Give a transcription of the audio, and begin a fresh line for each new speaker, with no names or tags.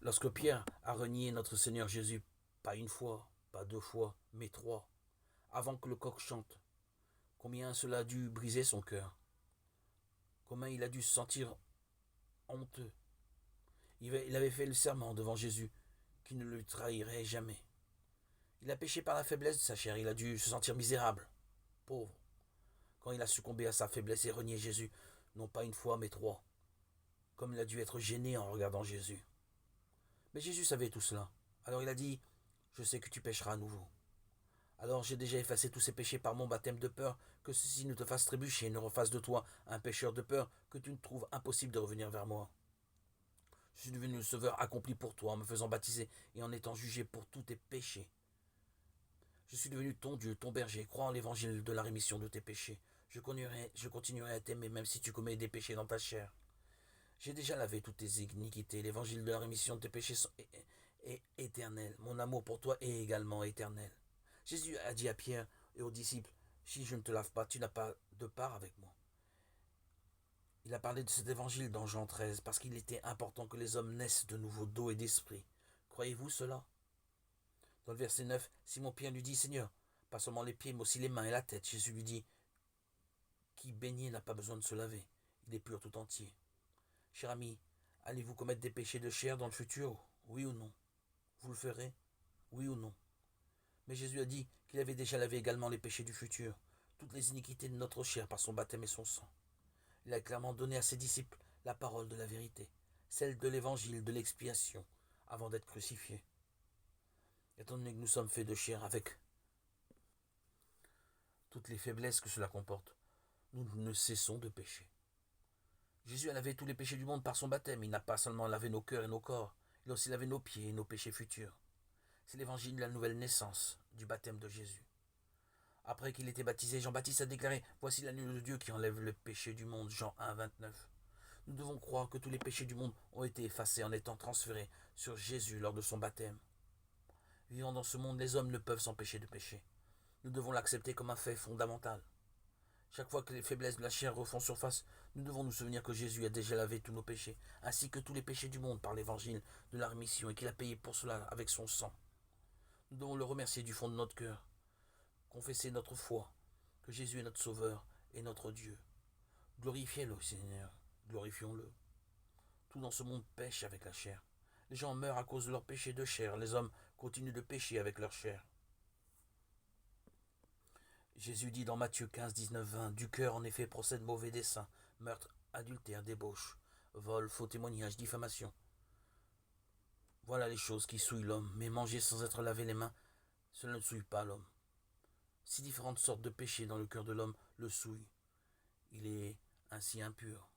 Lorsque Pierre a renié notre Seigneur Jésus, pas une fois, pas deux fois, mais trois, avant que le coq chante, combien cela a dû briser son cœur, combien il a dû se sentir honteux. Il avait fait le serment devant Jésus qu'il ne le trahirait jamais. Il a péché par la faiblesse de sa chair, il a dû se sentir misérable, pauvre, quand il a succombé à sa faiblesse et renié Jésus, non pas une fois mais trois, comme il a dû être gêné en regardant Jésus. Mais Jésus savait tout cela. Alors il a dit, je sais que tu pécheras à nouveau. Alors j'ai déjà effacé tous ces péchés par mon baptême de peur, que ceci ne te fasse trébucher et ne refasse de toi un pécheur de peur, que tu ne trouves impossible de revenir vers moi. Je suis devenu le sauveur accompli pour toi en me faisant baptiser et en étant jugé pour tous tes péchés. Je suis devenu ton Dieu, ton berger. Crois en l'évangile de la rémission de tes péchés. Je continuerai à t'aimer même si tu commets des péchés dans ta chair. J'ai déjà lavé toutes tes iniquités. L'évangile de la rémission de tes péchés est éternel. Mon amour pour toi est également éternel. Jésus a dit à Pierre et aux disciples, si je ne te lave pas, tu n'as pas de part avec moi. Il a parlé de cet évangile dans Jean 13 parce qu'il était important que les hommes naissent de nouveau d'eau et d'esprit. Croyez-vous cela? Dans le verset 9, Simon Pierre lui dit, Seigneur, pas seulement les pieds, mais aussi les mains et la tête. Jésus lui dit, qui baigné n'a pas besoin de se laver, il est pur tout entier. Cher ami, allez-vous commettre des péchés de chair dans le futur? Oui ou non? Vous le ferez? Oui ou non? Mais Jésus a dit qu'il avait déjà lavé également les péchés du futur, toutes les iniquités de notre chair par son baptême et son sang. Il a clairement donné à ses disciples la parole de la vérité, celle de l'évangile de l'expiation, avant d'être crucifié. Étant donné que nous sommes faits de chair avec toutes les faiblesses que cela comporte, nous ne cessons de pécher. Jésus a lavé tous les péchés du monde par son baptême. Il n'a pas seulement lavé nos cœurs et nos corps, il a aussi lavé nos pieds et nos péchés futurs. C'est l'évangile de la nouvelle naissance, du baptême de Jésus. Après qu'il était baptisé, Jean-Baptiste a déclaré, voici l'agneau de Dieu qui enlève le péché du monde, Jean 1, 29. Nous devons croire que tous les péchés du monde ont été effacés en étant transférés sur Jésus lors de son baptême. Vivant dans ce monde, les hommes ne peuvent s'empêcher de pécher. Nous devons l'accepter comme un fait fondamental. Chaque fois que les faiblesses de la chair refont surface, nous devons nous souvenir que Jésus a déjà lavé tous nos péchés, ainsi que tous les péchés du monde par l'évangile de la rémission et qu'il a payé pour cela avec son sang. Nous devons le remercier du fond de notre cœur, confesser notre foi, que Jésus est notre Sauveur et notre Dieu. Glorifiez-le, Seigneur, glorifions-le. Tout dans ce monde pêche avec la chair. Les gens meurent à cause de leurs péchés de chair, les hommes continuent de pécher avec leur chair. Jésus dit dans Matthieu 15, 19, 20, du cœur en effet procèdent mauvais desseins, meurtre, adultère, débauche, vol, faux témoignage, diffamation. Voilà les choses qui souillent l'homme, mais manger sans être lavé les mains, cela ne souille pas l'homme. Si différentes sortes de péchés dans le cœur de l'homme le souillent, il est ainsi impur.